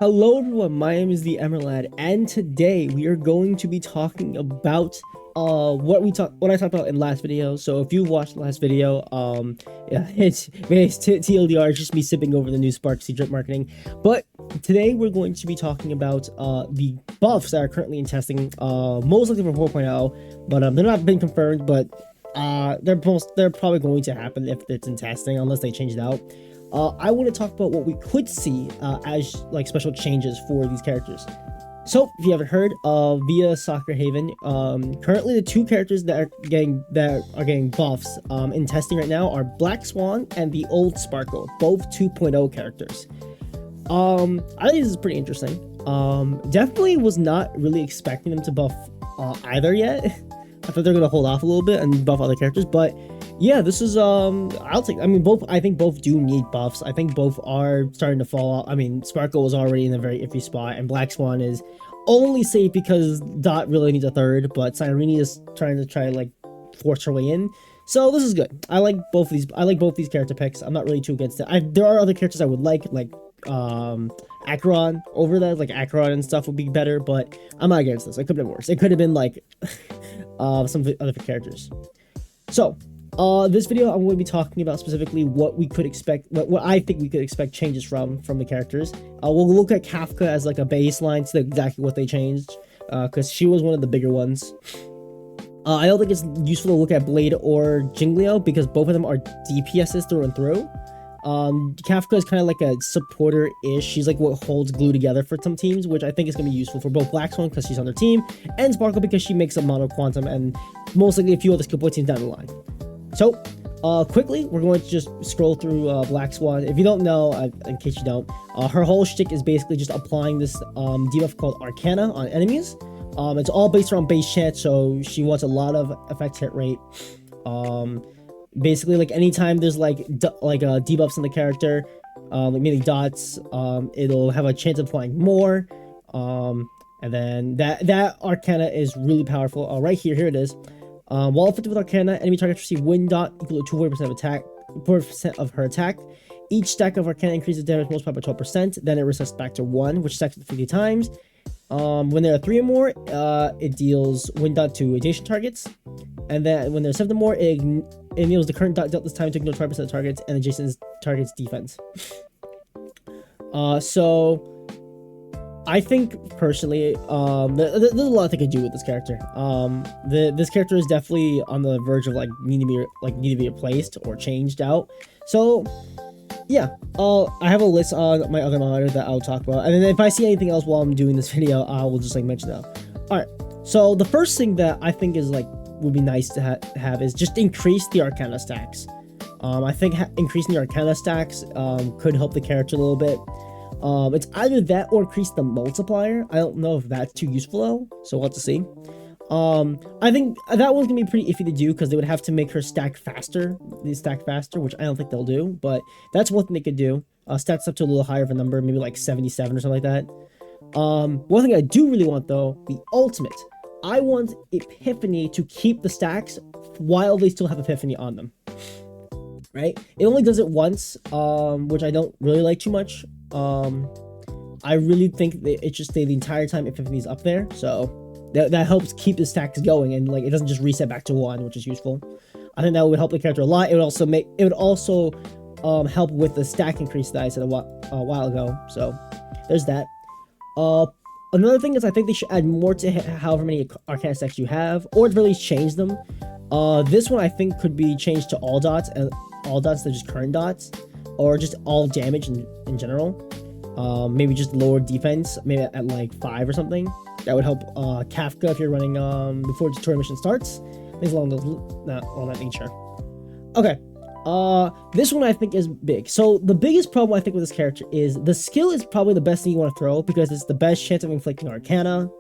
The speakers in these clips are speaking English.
Hello everyone, my name is the Emerlad, and today we are going to be talking about what I talked about in last video. So if you watched the last video, yeah, it's TLDR, it's just me sipping over the new Spark Drip marketing. But today we're going to be talking about the buffs that are currently in testing, most likely for 4.0, but they're not been confirmed, but they're probably going to happen if it's in testing unless they change it out. I want to talk about what we could see as like special changes for these characters. So, if you haven't heard, via Soccer Haven, currently the two characters that are getting buffs in testing right now are Black Swan and the Old Sparkle, both 2.0 characters. I think this is pretty interesting. Definitely was not really expecting them to buff either yet. I thought they're gonna hold off a little bit and buff other characters, but yeah, this is I think both do need buffs. I think both are starting to fall off. I mean, Sparkle was already in a very iffy spot, and Black Swan is only safe because Dot really needs a third, but Cyrene is trying to like force her way in. So this is good. I like both these character picks. I'm not really too against it. There are other characters I would like Acheron over that, like Acheron and stuff would be better, but I'm not against this. It could have been worse. It could have been like some other characters. So this video, I'm going to be talking about specifically what we could expect, what I think we could expect changes from the characters. We'll look at Kafka as like a baseline to exactly what they changed, because she was one of the bigger ones. I don't think it's useful to look at Blade or Jinglio because both of them are DPSs through and through. Kafka is kind of like a supporter-ish. She's like what holds glue together for some teams, which I think is going to be useful for both Black Swan because she's on their team, and Sparkle because she makes a mono quantum and most likely a few other skill point teams down the line. So, quickly, we're going to just scroll through Black Swan. If you don't know, in case you don't, her whole shtick is basically just applying this debuff called Arcana on enemies. It's all based around base chance, so she wants a lot of effect hit rate. Basically, like anytime there's like debuffs on the character, like meaning dots, it'll have a chance of applying more. And then that Arcana is really powerful. Right here it is. While effective with Arcana, enemy targets receive wind dot equal to 40% of attack, 40% of her attack. Each stack of Arcana increases damage multiplied by 12%. Then it resets back to 1, which stacks 50 times. When there are 3 or more, it deals wind dot to adjacent targets. And then when there's 7 or more, it enables the current dot dealt this time to ignore 5% of targets and adjacent targets defense. So I think personally, there's a lot they could do with this character. This character is definitely on the verge of like needing to be replaced or changed out. So yeah, I have a list on my other monitor that I'll talk about, and then if I see anything else while I'm doing this video, I will just like mention that. All right. So the first thing that I think is like would be nice to have is just increase the Arcana stacks. I think increasing the Arcana stacks could help the character a little bit. It's either that or increase the multiplier. I don't know if that's too useful though, so we'll have to see. I think that one's gonna be pretty iffy to do because they would have to make her stack faster, which I don't think they'll do, but that's one thing they could do. Stats up to a little higher of a number, maybe like 77 or something like that. One thing I do really want though, the ultimate. I want Epiphany to keep the stacks while they still have Epiphany on them. Right? It only does it once, which I don't really like too much. I really think that it should stay the entire time Epiphany's up there, so that helps keep the stacks going, and like it doesn't just reset back to 1, which is useful. I think that would help the character a lot. It would also help with the stack increase that I said a while ago. So there's that. Another thing is I think they should add more to however many Arcana stacks you have, or at least change them. This one I think could be changed to all dots, and all dots they're just current dots, or just all damage in general. Maybe just lower defense, maybe at like 5 or something. That would help Kafka if you're running before the tutorial mission starts. Things along that nature. Okay, this one I think is big. So the biggest problem I think with this character is the skill is probably the best thing you want to throw because it's the best chance of inflicting Arcana,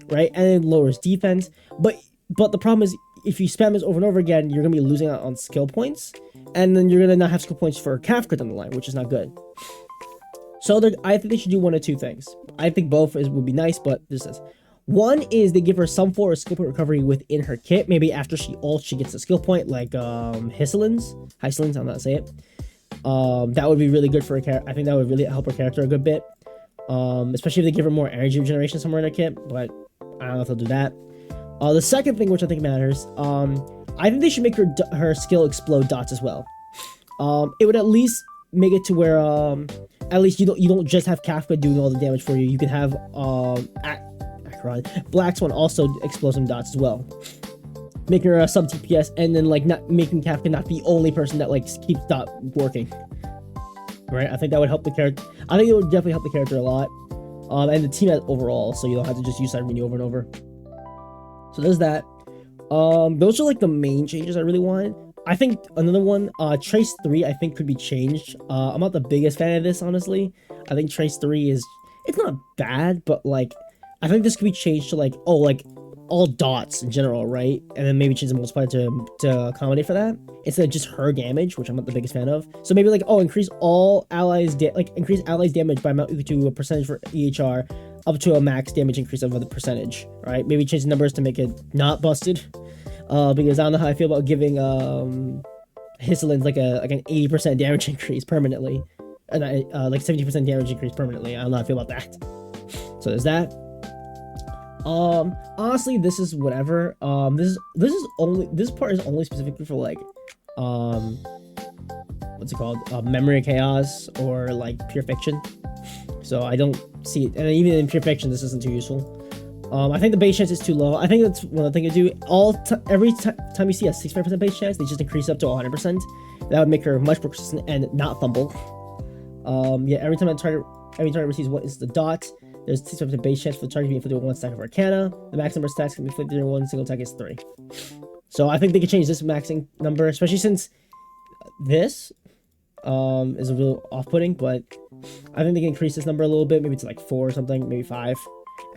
right? And it lowers defense. But the problem is if you spam this over and over again, you're gonna be losing out on skill points, and then you're gonna not have skill points for Kafka down the line, which is not good. So I think they should do one of two things. I think both would be nice, but this is. One is they give her some form of skill point recovery within her kit. Maybe after she ults, she gets a skill point, like Hysolins, I'm not saying it. That would be really good for her character. I think that would really help her character a good bit. especially if they give her more energy regeneration somewhere in their kit, but I don't know if they'll do that. The second thing, which I think matters, I think they should make her skill explode dots as well. It would at least make it to where at least you don't just have Kafka doing all the damage for you. You can have Black Swan also explode some dots as well, making her a sub TPS, and then like not making Kafka not the only person that like keeps dot working. Right, I think that would help the character. I think it would definitely help the character a lot, and the team overall. So you don't have to just use Irene over and over. So there's that. Those are like the main changes I really wanted. I think another one, Trace 3, I think could be changed. I'm not the biggest fan of this, honestly. I think Trace 3 it's not bad, but like, I think this could be changed to like, all dots in general, right? And then maybe change the multiplier to accommodate for that, instead of just her damage, which I'm not the biggest fan of. So maybe like, increase all allies, increase allies damage by amount equal to a percentage for EHR, up to a max damage increase of the percentage, right? Maybe change the numbers to make it not busted. Because I don't know how I feel about giving Hisselin's like an 80% damage increase permanently, and like 70% damage increase permanently. I don't know how I feel about that. So there's that. Honestly, this is whatever. This part is only specifically for like what's it called? Memory of Chaos or like Pure Fiction. So I don't see it, and even in Pure Fiction, this isn't too useful. I think the base chance is too low. I think that's one thing to do. Every time you see a 65% base chance, they just increase up to 100%. That would make her much more consistent and not fumble. Yeah, every time target receives what is the dot, there's 65% base chance for the target being inflicted with one stack of Arcana. The max number of stacks can be inflicted in one single attack is 3. So I think they could change this maxing number, especially since this is a little off-putting, but I think they can increase this number a little bit, maybe to like 4 or something, maybe 5.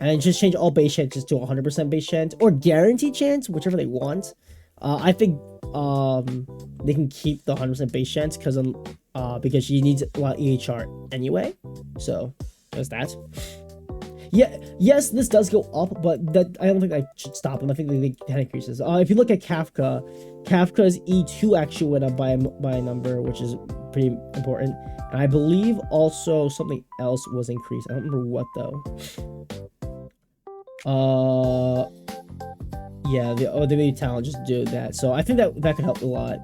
And just change all base chances to 100% base chance or guaranteed chance, whichever they want. I think they can keep the 100% base chance because she needs a lot of EHR anyway. So there's that. Yeah, yes, this does go up, but that I don't think I should stop them. I think that increases. If you look at Kafka's E2 actually went up by a number, which is pretty important. And I believe also something else was increased. I don't remember what though. Yeah, the ability talent just do that. So I think that could help a lot.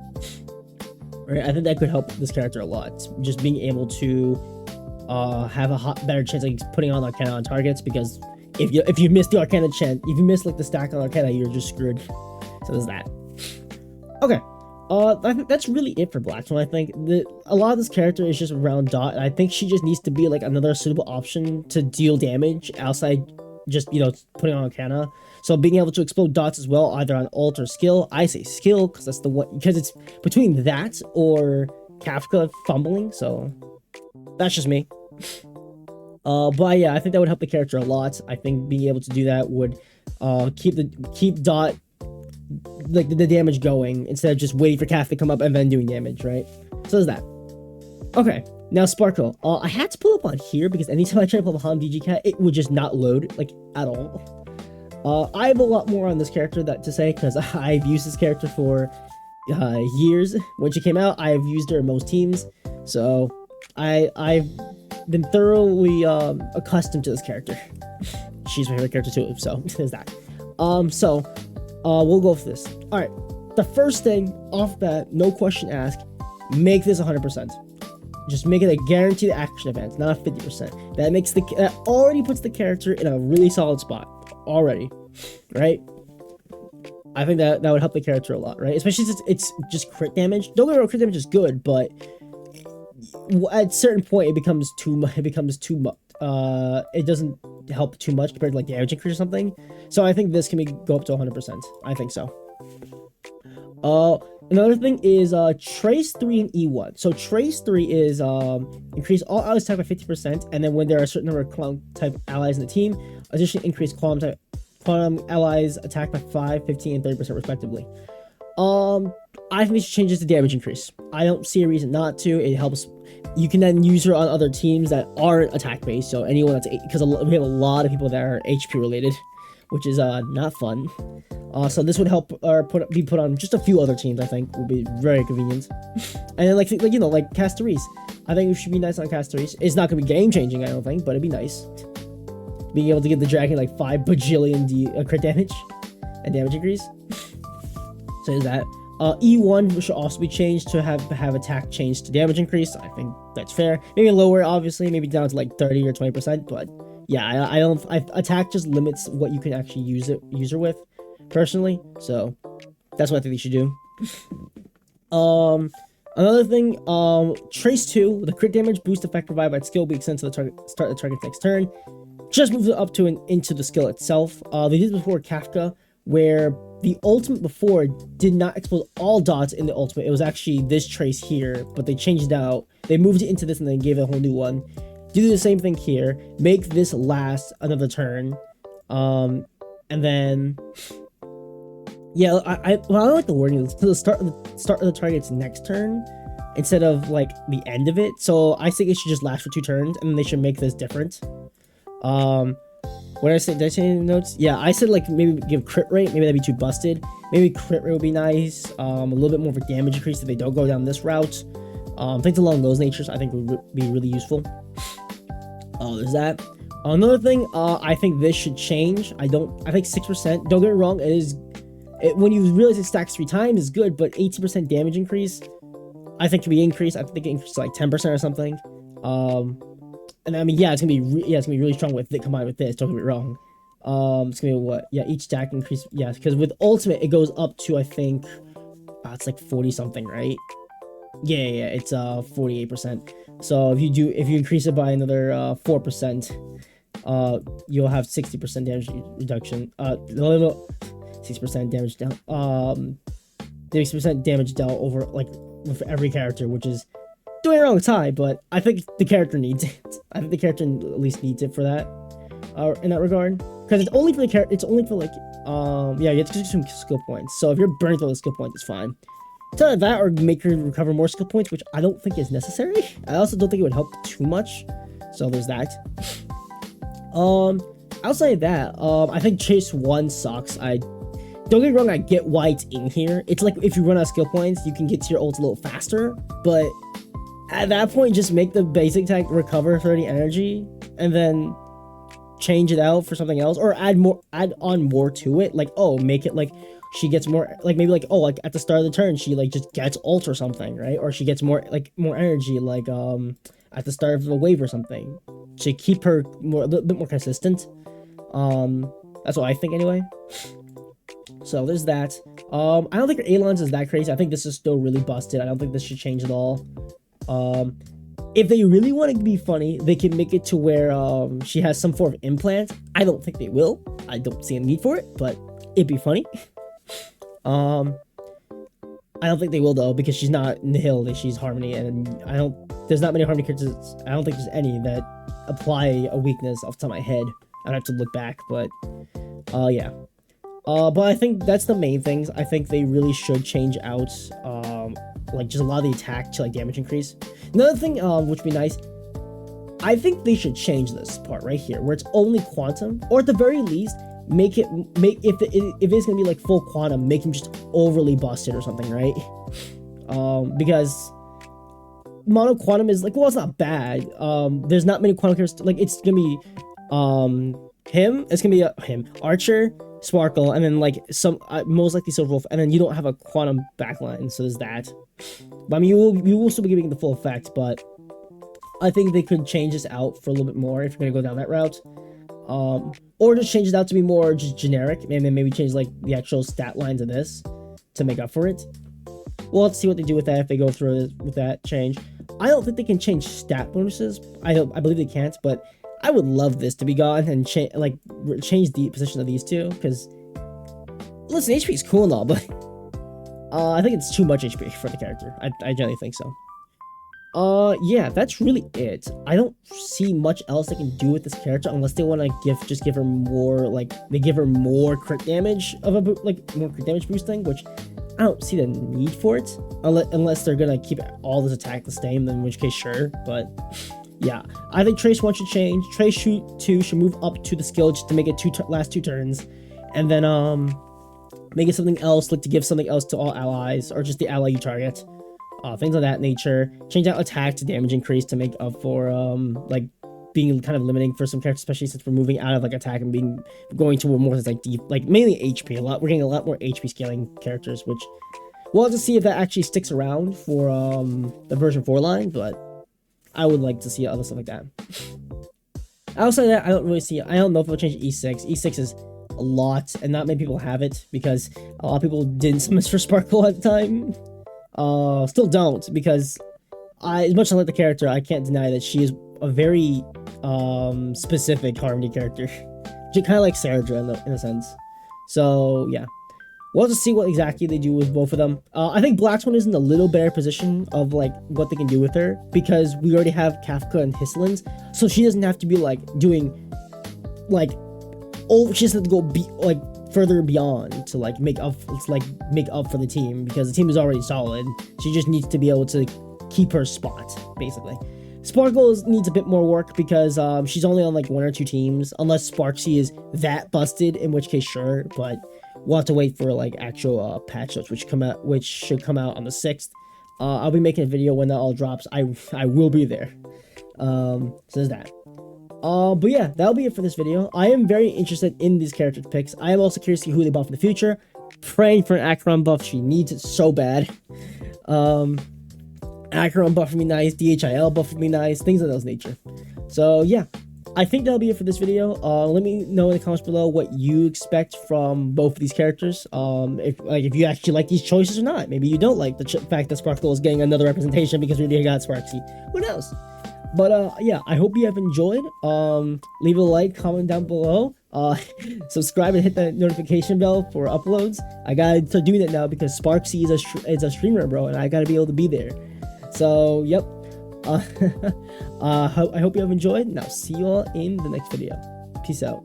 Right, I think that could help this character a lot. Just being able to have a better chance of putting on Arcana on targets, because if you miss the Arcana chance, if you miss like the stack on Arcana, you're just screwed. So there's that. Okay. I think that's really it for Black Swan. I think a lot of this character is just around dot, and I think she just needs to be like another suitable option to deal damage outside just, putting on Arcana. So being able to explode dots as well, either on ult or skill. I say skill because that's the one, because it's between that or Kafka fumbling. So that's just me. But yeah, I think that would help the character a lot. I think being able to do that would keep dot like the damage going, instead of just waiting for Kafka to come up and then doing damage, right? So there's that. Okay, now Sparkle. I had to pull up on here because anytime I try to pull up Han DG Cat, it would just not load, like, at all. I have a lot more on this character to say, because I've used this character for years. When she came out, I've used her in most teams, so I've been thoroughly accustomed to this character. She's my favorite character too, so there's that. We'll go for this. Alright, the first thing off bat, no question asked, make this 100%. Just make it a guaranteed action event, not a 50%. That already puts the character in a really solid spot. Already. Right? I think that would help the character a lot, right? Especially since it's just crit damage. Don't get me wrong, crit damage is good, but at a certain point it becomes too much. It doesn't help too much compared to like damage increase or something. So I think this can go up to 100%. I think so. Another thing is Trace 3 and E1. So Trace 3 is increase all allies attack by 50%, and then when there are a certain number of quantum type allies in the team, additionally increase quantum allies attack by 5, 15, and 30% respectively. I think they should change this to damage increase. I don't see a reason not to. It helps. You can then use her on other teams that aren't attack based. So anyone that's, because we have a lot of people that are HP related. which is not fun. So this would help be put on just a few other teams. I think would be very convenient. And then like Castoris, I think it should be nice on Castoris. It's not gonna be game changing, I don't think, but it'd be nice being able to give the dragon like 5 bajillion crit damage and damage increase. So there's that. E1 should also be changed to have attack changed to damage increase. I think that's fair. Maybe lower, obviously, maybe down to like 30 or 20%. But yeah, attack just limits what you can actually use her with, personally. So that's what I think they should do. Another thing, Trace 2, the crit damage boost effect provided by skill will be extended to the start of the target's next turn. Just moves it up to into the skill itself. They did this before Kafka, where the ultimate before did not explode all dots in the ultimate. It was actually this trace here, but they changed it out. They moved it into this and then gave it a whole new one. Do the same thing here. Make this last another turn. And then... Yeah, I like the wording. To the start of the target's next turn instead of like the end of it. So I think it should just last for 2 turns, and then they should make this different. What did I say? Did I say any notes? Yeah, I said like maybe give crit rate. Maybe that'd be too busted. Maybe crit rate would be nice. A little bit more of a damage increase if they don't go down this route. Things along those natures I think would be really useful. There's that. Another thing, I think this should change. I think 6%. Don't get me wrong. When you realize it stacks 3 times is good, but 18% damage increase, I think can be increased. I think it can increase to like 10% or something. And I mean, yeah, it's gonna be really strong with it combined with this. Don't get me wrong. It's gonna be what? Yeah, each stack increase. Yeah, because with ultimate it goes up to I think, it's like 40 something, right? Yeah, it's 48%. So if you increase it by another 4%, you'll have 60% damage reduction. 6% damage down. 60% damage dealt over like with every character, which is. Doing it wrong with high, but I think the character needs it. I think the character at least needs it for that, in that regard, because it's only for the character. It's only for like, yeah, you have to do some skill points. So if you're burning through the skill points, it's fine. It's either that or make her recover more skill points, which I don't think is necessary. I also don't think it would help too much. So there's that. Outside of that, I think Chase 1 sucks. Don't get me wrong, I get why it's in here. It's like if you run out of skill points, you can get to your ult a little faster, but at that point, just make the basic attack recover 30 energy, and then change it out for something else, or add on more to it. Like, oh, make it like she gets more, like maybe like, oh, like at the start of the turn, she like just gets ult or something, right? Or she gets more energy, like at the start of the wave or something, to keep her a little bit more consistent. That's what I think anyway. So there's that. I don't think her Alon's is that crazy. I think this is still really busted. I don't think this should change at all. If they really want it to be funny, they can make it to where she has some form of implant. I don't think they will. I don't see a need for it, but it'd be funny. I don't think they will though, because she's not Nihil, she's Harmony, and there's not many Harmony characters. I don't think there's any that apply a weakness off the top of my head. I'd have to look back, but yeah. But I think that's the main things. I think they really should change out like just a lot of the attack to like damage increase. Another thing which would be nice, I think they should change this part right here where it's only quantum, or at the very least make if it's gonna be like full quantum, make him just overly busted or something, right? Because mono quantum is like, well, it's not bad. There's not many quantum characters. Like it's gonna be him. It's gonna be him, Archer, Sparkle, and then like some most likely Silver Wolf, and then you don't have a quantum backline, so there's that. But I mean, you will still be giving the full effect, but I think they could change this out for a little bit more if you're gonna go down that route, or just change it out to be more just generic, and then maybe change like the actual stat lines of this to make up for it. Well, let's see what they do with that if they go through with that change. I don't think they can change stat bonuses. I believe they can't, but I would love this to be gone and change the position of these two, because listen, HP is cool and all, but I think it's too much HP for the character. I generally think so. Yeah, that's really it. I don't see much else they can do with this character unless they want to give her more, like they give her more crit damage more crit damage boosting, which I don't see the need for it unless they're gonna keep all this attack the same, then in which case sure, but Yeah, I think Trace 1 should change. Trace 2 should move up to the skill just to make it last 2 turns, and then make it something else, like to give something else to all allies or just the ally you target. Things of that nature. Change out attack to damage increase to make up for like being kind of limiting for some characters, especially since we're moving out of like attack and going to more like deep, like mainly HP. We're getting a lot more HP scaling characters, which we'll have to see if that actually sticks around for the version 4 line, but I would like to see other stuff like that. Outside of that, I don't know if it'll change E6. E6 is a lot, and not many people have it because a lot of people didn't summon for Sparkle at the time. Still don't, because as much as I like the character, I can't deny that she is a very specific Harmony character. She kind of like Sarah in a sense. So yeah, we'll just see what exactly they do with both of them. I think Black Swan is in a little better position of like what they can do with her, because we already have Kafka and Hislin's, so she doesn't have to be like doing like she doesn't have to go further beyond to like make up for the team, because the team is already solid. She just needs to be able to keep her spot, basically. Sparkle needs a bit more work because she's only on like 1 or 2 teams, unless Sparksy is that busted, in which case sure, but we'll have to wait for like actual patch notes which should come out on the 6th. I'll be making a video when that all drops. I will be there. So there's that. But yeah, that'll be it for this video. I am very interested in these character picks. I am also curious to see who they buff in the future. Praying for an Acheron buff. She needs it so bad. Acheron buff would be nice. DHIL buff would be nice. Things of those nature. So yeah, I think that'll be it for this video. Let me know in the comments below what you expect from both of these characters. If you actually like these choices or not. Maybe you don't like the fact that Sparkle is getting another representation because we already got Sparksy. Who knows? But yeah, I hope you have enjoyed. Leave a like, comment down below. Subscribe and hit that notification bell for uploads. I gotta start doing that now because Sparksy is a streamer, bro, and I gotta be able to be there. So yep. I hope you have enjoyed, and I'll see you all in the next video. Peace out.